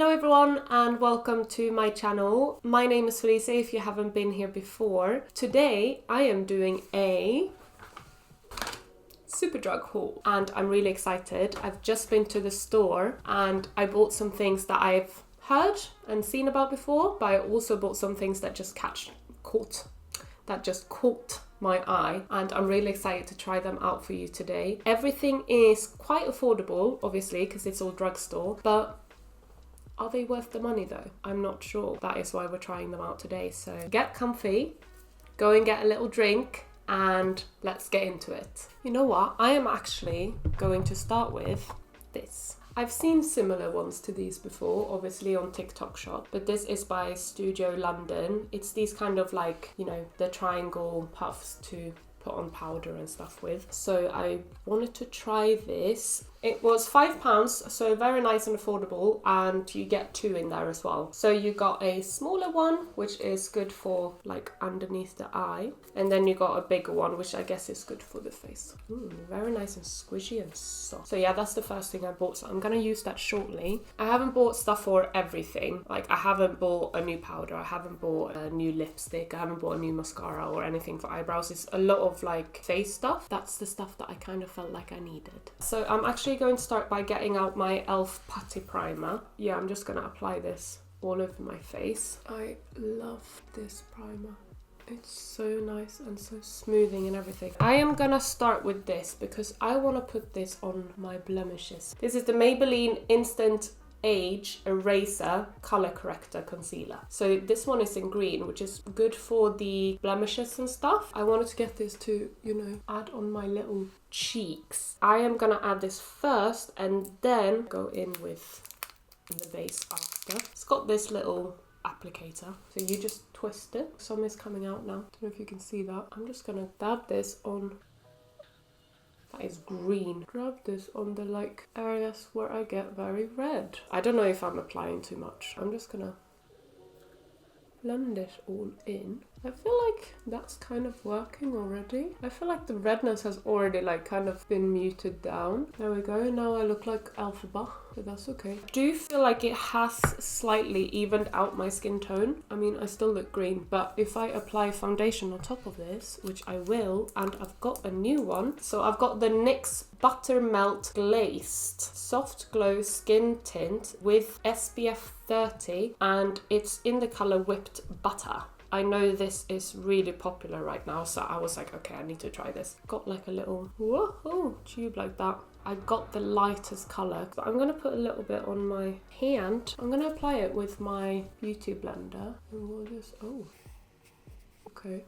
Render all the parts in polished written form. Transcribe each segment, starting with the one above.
Hello everyone and welcome to my channel. My name is Felicia if you haven't been here before. Today I am doing a Superdrug haul and I'm really excited. I've just been to the store and I bought some things that I've heard and seen about before, but I also bought some things that just caught my eye, and I'm really excited to try them out for you today. Everything is quite affordable, obviously, because it's all drugstore, but are they worth the money though? I'm not sure. That is why we're trying them out today. So get comfy, go and get a little drink, and let's get into it. You know what? I am actually going to start with this. I've seen similar ones to these before, obviously on TikTok shop, but this is by Studio London. It's these kind of like, you know, the triangle puffs to put on powder and stuff with. So I wanted to try this. It was £5, so very nice and affordable, and you get two in there as well. So you got a smaller one, which is good for like underneath the eye, and then you got a bigger one, which I guess is good for the face. Very nice and squishy and soft. So yeah, that's the first thing I bought, so I'm gonna use that shortly. I haven't bought stuff for everything. Like I haven't bought a new powder, I haven't bought a new lipstick, I haven't bought a new mascara or anything for eyebrows. It's a lot of like face stuff. That's the stuff that I kind of felt like I needed. So I'm actually going to start by getting out my e.l.f. putty primer. Yeah, I'm just going to apply this all over my face. I love this primer. It's so nice and so smoothing and everything. I am gonna start with this because I want to put this on my blemishes. This is the Maybelline Instant Age Eraser Color Corrector Concealer. So this one is in green, which is good for the blemishes and stuff. I wanted to get this to, you know, add on my little cheeks. I am gonna add this first and then go in with the base after. It's got this little applicator, so you just twist it. Some is coming out now. Don't know if you can see that. I'm just gonna dab this on. That is green. Rub this on the like areas where I get very red. I don't know if I'm applying too much. I'm just gonna blend it all in. I feel like that's kind of working already. I feel like the redness has already like kind of been muted down. There we go. Now I look like Alphaba, but that's okay. I do feel like it has slightly evened out my skin tone. I mean, I still look green, but if I apply foundation on top of this, which I will, and I've got a new one. So I've got the NYX Buttermelt Glazed Soft Glow Skin Tint with SPF 30, and it's in the color Whipped Butter. I know this is really popular right now, so I was like, okay, I need to try this. Got like a little whoa tube like that. I got the lightest color, but I'm gonna put a little bit on my hand. I'm gonna apply it with my beauty blender, and we'll just okay.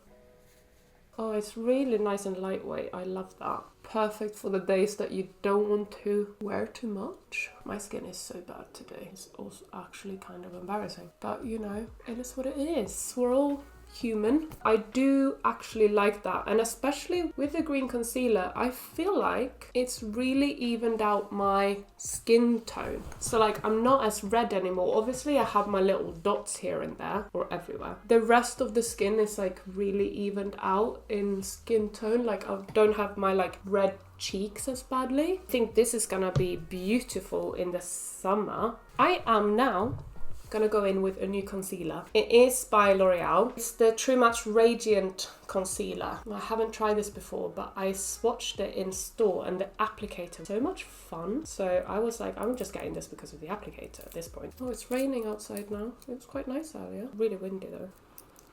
Oh, it's really nice and lightweight. I love that. Perfect for the days that you don't want to wear too much. My skin is so bad today. It's also actually kind of embarrassing. But, you know, it is what it is. We're all human. I do actually like that, and especially with the green concealer, I feel like it's really evened out my skin tone. So like I'm not as red anymore. Obviously I have my little dots here and there, or everywhere. The rest of the skin is like really evened out in skin tone. Like I don't have my like red cheeks as badly. I think this is gonna be beautiful in the summer. I am now gonna go in with a new concealer. It is by L'Oreal. It's the True Match Radiant Concealer. I haven't tried this before, but I swatched it in store and the applicator was so much fun. So I was like, I'm just getting this because of the applicator at this point. Oh, it's raining outside now. It was quite nice earlier. Really windy though.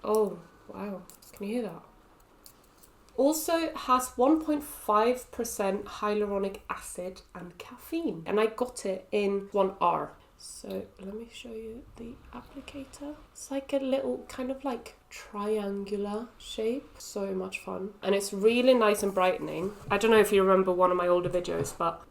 Oh, wow. Can you hear that? Also has 1.5% hyaluronic acid and caffeine. And I got it in 1R. So let me show you the applicator. It's like a little kind of like triangular shape. So much fun. And it's really nice and brightening. I don't know if you remember one of my older videos, but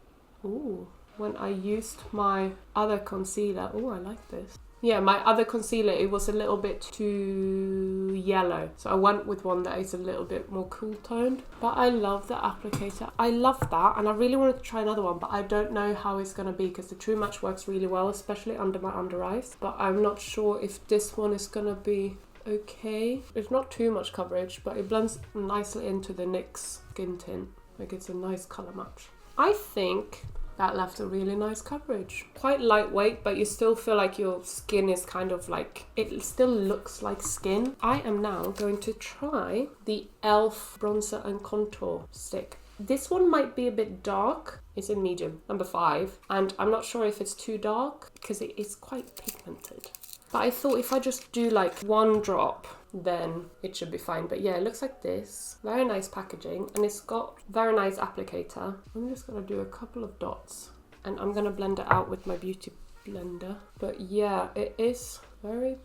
when I used my other concealer, I like this. Yeah, my other concealer, it was a little bit too yellow. So I went with one that is a little bit more cool toned. But I love the applicator. I love that. And I really wanted to try another one, but I don't know how it's going to be because the True Match works really well, especially under my under eyes. But I'm not sure if this one is going to be okay. It's not too much coverage, but it blends nicely into the NYX skin tint. Like it's a nice color match. I think That left a really nice coverage. Quite lightweight, but you still feel like your skin is kind of like, it still looks like skin. I am now going to try the e.l.f. bronzer and contour stick. This one might be a bit dark. It's in medium, number 5. And I'm not sure if it's too dark because it is quite pigmented. But I thought if I just do like 1 drop, then it should be fine. But yeah, it looks like this. Very nice packaging, and it's got very nice applicator. I'm just gonna do a couple of dots, and I'm gonna blend it out with my beauty blender. But yeah, it is very,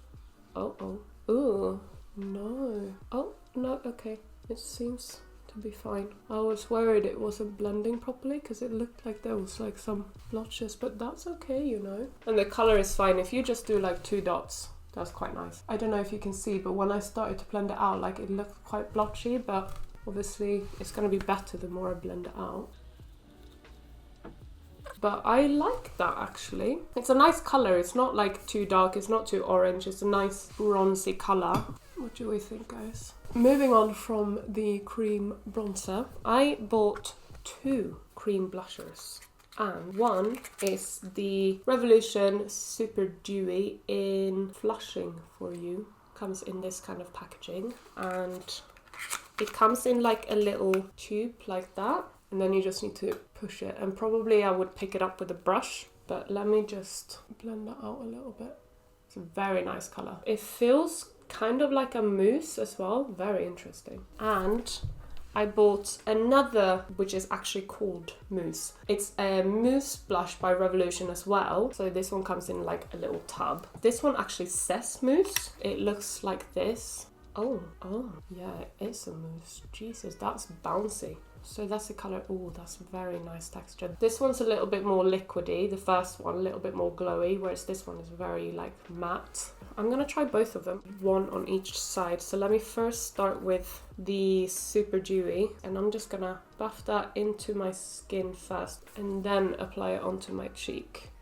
ooh, no. Oh, no, okay. It seems to be fine. I was worried it wasn't blending properly because it looked like there was like some blotches, but that's okay, you know. And the color is fine. If you just do like 2 dots, that's quite nice. I don't know if you can see, but when I started to blend it out, like it looked quite blotchy, but obviously it's going to be better the more I blend it out. But I like that actually. It's a nice color. It's not like too dark, it's not too orange, it's a nice bronzy color. What do we think, guys? Moving on from the cream bronzer, I bought 2 cream blushers. And one is the Revolution Super Dewy in Flushing For You. Comes in this kind of packaging, and it comes in like a little tube like that, and then you just need to push it. And probably I would pick it up with a brush, but let me just blend that out a little bit. It's a very nice color. It feels kind of like a mousse as well, very interesting. And I bought another, which is actually called mousse. It's a mousse blush by Revolution as well. So this one comes in like a little tub. This one actually says mousse. It looks like this. Oh, yeah, it's a mousse. Jesus, that's bouncy. So that's the colour. Oh, that's very nice texture. This one's a little bit more liquidy. The first one, a little bit more glowy, whereas this one is very like matte. I'm gonna try both of them, one on each side. So let me first start with the Super Dewy, and I'm just gonna buff that into my skin first and then apply it onto my cheek.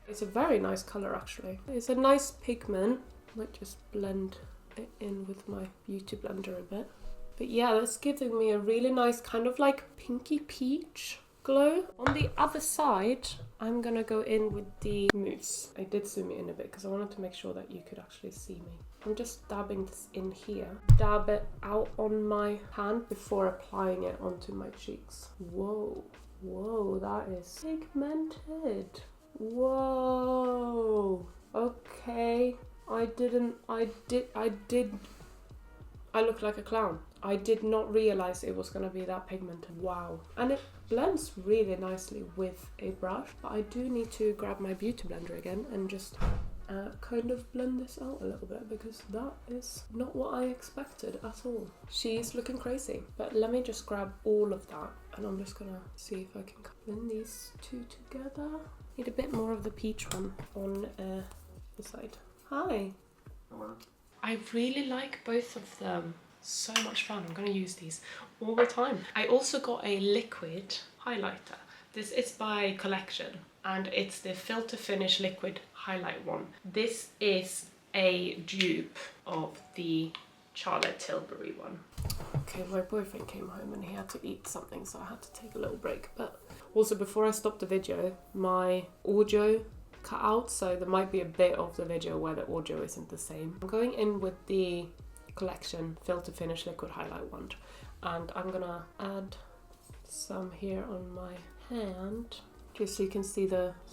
It's a very nice colour actually. It's a nice pigment. Might just blend it in with my beauty blender a bit. But yeah, that's giving me a really nice kind of like pinky peach glow. On the other side, I'm gonna go in with the mousse. I did zoom it in a bit because I wanted to make sure that you could actually see me. I'm just dabbing this in here. Dab it out on my hand before applying it onto my cheeks. Whoa, that is pigmented. Whoa, okay. I look like a clown. I did not realize it was gonna be that pigmented. Wow. And it blends really nicely with a brush, but I do need to grab my beauty blender again and just kind of blend this out a little bit, because that is not what I expected at all. She's looking crazy. But let me just grab all of that, and I'm just gonna see if I can blend these 2 together. Need a bit more of the peach one on the side. Hi. Hello. I really like both of them. So much fun. I'm going to use these all the time. I also got a liquid highlighter. This is by Collection, and it's the Filter Finish Liquid Highlight one. This is a dupe of the Charlotte Tilbury one. Okay, my boyfriend came home and he had to eat something, so I had to take a little break. But also, before I stopped the video, my audio cut out, so there might be a bit of the video where the audio isn't the same. I'm going in with the Collection Filter Finish Liquid Highlight wand, and I'm gonna add some here on my hand, just so you can see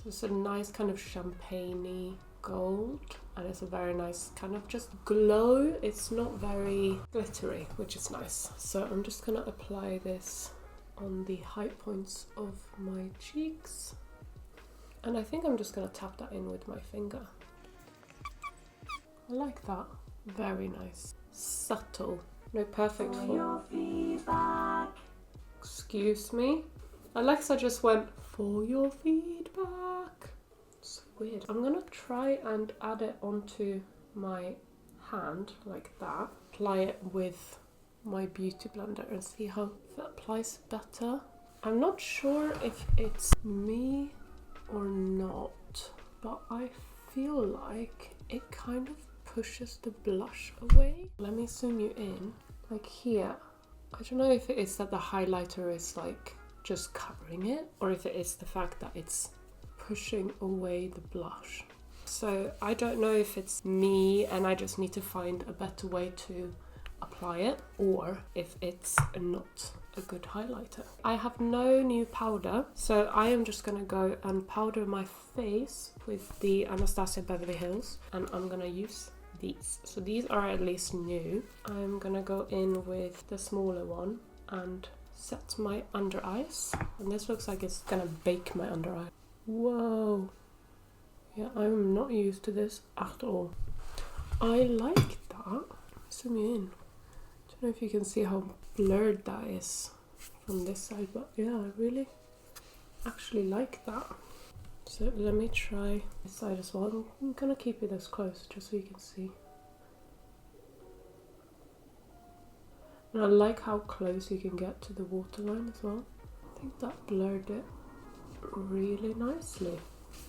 it's a nice kind of champagne-y gold, and it's a very nice kind of just glow. It's not very glittery, which is nice. So I'm just gonna apply this on the high points of my cheeks. And I think I'm just going to tap that in with my finger. I like that. Very nice. Subtle. No, perfect for your feedback. Excuse me? Alexa just went, for your feedback. So weird. I'm going to try and add it onto my hand like that. Apply it with my beauty blender and see how it applies better. I'm not sure if it's me or not, but I feel like it kind of pushes the blush away. Let me zoom you in, like here. I don't know if it is that the highlighter is like just covering it, or if it is the fact that it's pushing away the blush. So I don't know if it's me and I just need to find a better way to apply it, or if it's not a good highlighter. I have no new powder, so I am just gonna go and powder my face with the Anastasia Beverly Hills, and I'm gonna use these. So these are at least new. I'm gonna go in with the smaller one and set my under eyes, and this looks like it's gonna bake my under eye. Whoa, yeah, I'm not used to this at all. I like that. Zoom in. Don't know if you can see how blurred that is from this side, but yeah, I really actually like that. So let me try this side as well. I'm gonna keep it as close just so you can see. And I like how close you can get to the waterline as well. I think that blurred it really nicely.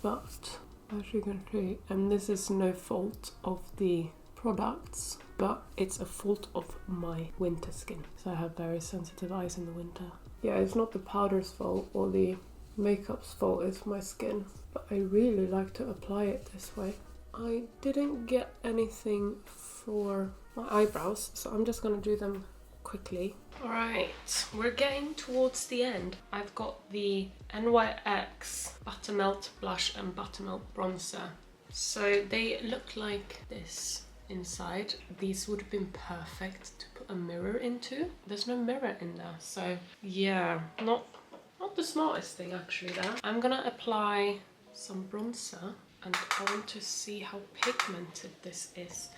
But as you can see, and this is no fault of the products, but it's a fault of my winter skin. So I have very sensitive eyes in the winter. Yeah, it's not the powder's fault or the makeup's fault, it's my skin. But I really like to apply it this way. I didn't get anything for my eyebrows, so I'm just gonna do them quickly. Alright, we're getting towards the end. I've got the NYX Buttermelt Blush and Buttermelt Bronzer. So they look like this inside. These would have been perfect to put a mirror into. There's no mirror in there, so yeah, not the smartest thing actually there. I'm gonna apply some bronzer, and I want to see how pigmented this is.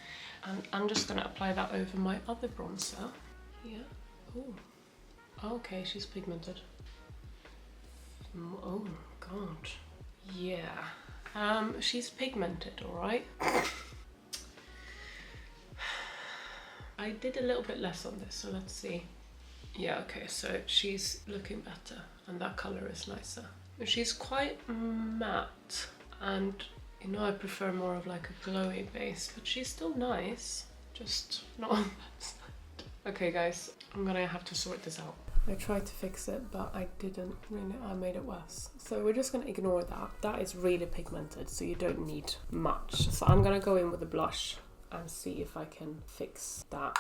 And I'm just gonna apply that over my other bronzer. Yeah. Oh. Okay, she's pigmented. Oh god. Yeah. She's pigmented, alright. I did a little bit less on this, so let's see. Yeah, okay, so she's looking better, and that colour is nicer. She's quite matte, and you know I prefer more of like a glowy base, but she's still nice, just not on that side. Okay guys, I'm gonna have to sort this out. I tried to fix it, but I didn't really, I made it worse. So we're just gonna ignore that. That is really pigmented, so you don't need much. So I'm gonna go in with a blush and see if I can fix that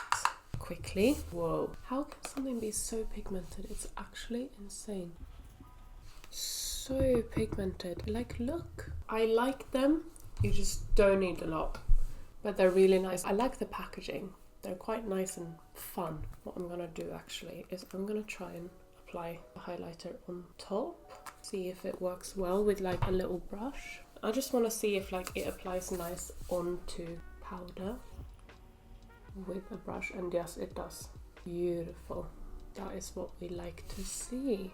quickly. Whoa, how can something be so pigmented? It's actually insane. So pigmented. Like, look. I like them. You just don't need a lot, but they're really nice. I like the packaging. They're quite nice and fun. What I'm gonna do actually is I'm gonna try and apply a highlighter on top. See if it works well with like a little brush. I just want to see if like it applies nice onto powder with a brush, and yes, it does. Beautiful. That is what we like to see.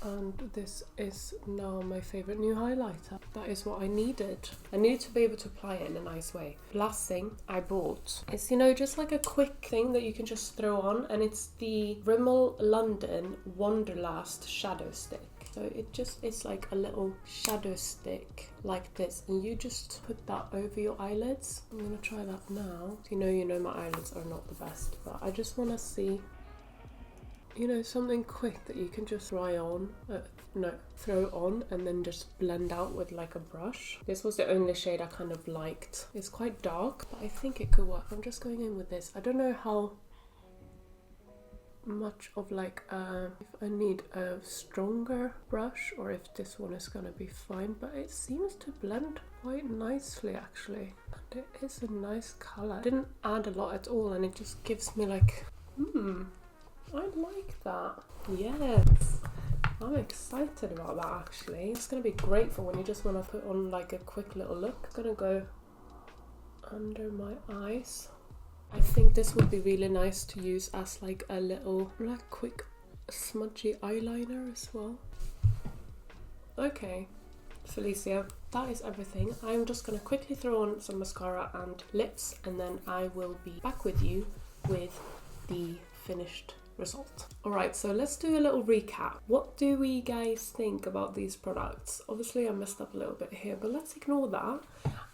And this is now my favourite new highlighter. That is what I needed. I needed to be able to apply it in a nice way. Last thing I bought is, you know, just like a quick thing that you can just throw on, and it's the Rimmel London Wanderlust Shadow Stick. So it's like a little shadow stick like this, and you just put that over your eyelids. I'm gonna try that now. You know my eyelids are not the best, but I just want to see, you know, something quick that you can just throw on and then just blend out with like a brush. This was the only shade I kind of liked. It's quite dark, but I think it could work. I'm just going in with this. I don't know how much of like if I need a stronger brush or if this one is gonna be fine, but it seems to blend quite nicely actually, and it is a nice color. I didn't add a lot at all, and it just gives me like I like that. Yes, I'm excited about that actually. It's gonna be great for when you just want to put on like a quick little look. I'm gonna go under my eyes. I think this would be really nice to use as like a little like quick smudgy eyeliner as well. Okay, Felicia, that is everything. I'm just gonna quickly throw on some mascara and lips, and then I will be back with you with the finished result. Alright, so let's do a little recap. What do we guys think about these products? Obviously I messed up a little bit here, but let's ignore that.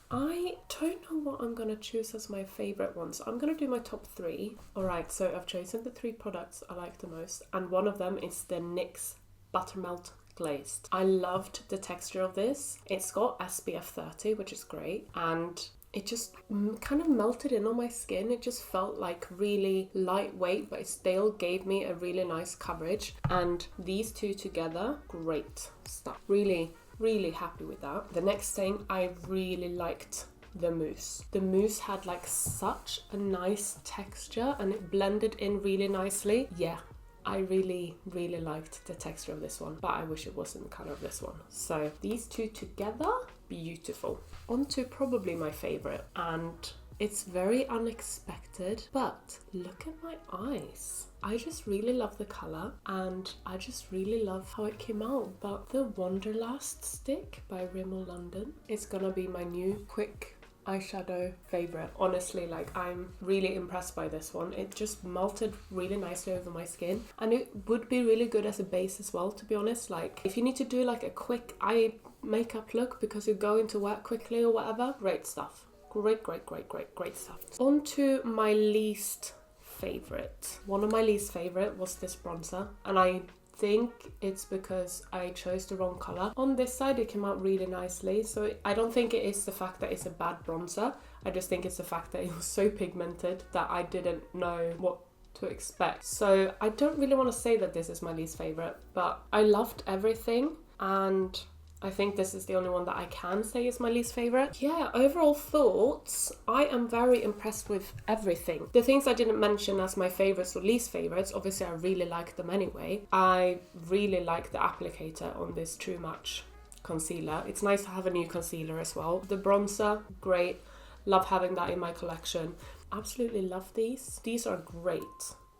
I don't know what I'm going to choose as my favourite ones. I'm going to do my top 3. Alright, so I've chosen the 3 products I like the most, and one of them is the NYX buttermelt glazed. I loved the texture of this. It's got SPF 30, which is great, and it just kind of melted in on my skin. It just felt like really lightweight, but it still gave me a really nice coverage. And these two together, great stuff. Really, really happy with that. The next thing, I really liked the mousse. The mousse had like such a nice texture and it blended in really nicely. Yeah, I really, really liked the texture of this one, but I wish it wasn't the colour of this one. So these two together, beautiful. On to probably my favourite, and it's very unexpected, but look at my eyes. I just really love the colour and I just really love how it came out. But the Wanderlust stick by Rimmel London is gonna be my new quick eyeshadow favorite. Honestly, like, I'm really impressed by this one. It just melted really nicely over my skin, and it would be really good as a base as well, to be honest. Like, if you need to do like a quick eye makeup look because you're going to work quickly or whatever, great stuff. Great stuff. On to my least favorite. One of my least favorite was this bronzer, and I think it's because I chose the wrong colour. On this side it came out really nicely, so I don't think it is the fact that it's a bad bronzer. I just think it's the fact that it was so pigmented that I didn't know what to expect. So I don't really want to say that this is my least favourite, but I loved everything, and I think this is the only one that I can say is my least favourite. Yeah, overall thoughts, I am very impressed with everything. The things I didn't mention as my favourites or least favourites, obviously I really like them anyway. I really like the applicator on this True Match concealer. It's nice to have a new concealer as well. The bronzer, great. Love having that in my collection. Absolutely love these. These are great.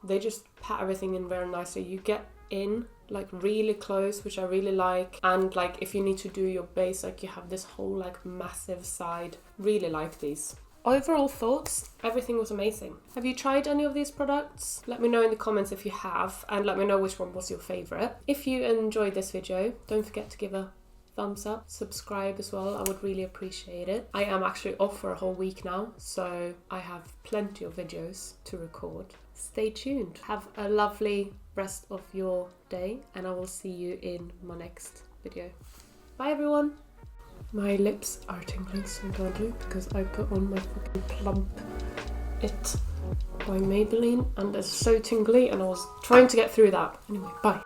They just pat everything in very nicely. You get in like really close, which I really like, and like if you need to do your base, like you have this whole like massive side. Really like these. Overall thoughts, everything was amazing. Have you tried any of these products? Let me know in the comments if you have, and let me know which one was your favorite. If you enjoyed this video, don't forget to give a thumbs up, subscribe as well. I would really appreciate it. I am actually off for a whole week now, so I have plenty of videos to record. Stay tuned. Have a lovely rest of your day, and I will see you in my next video. Bye everyone. My lips are tingling so badly because I put on my fucking Plump It by Maybelline, and it's so tingly, and I was trying to get through that. Anyway, bye.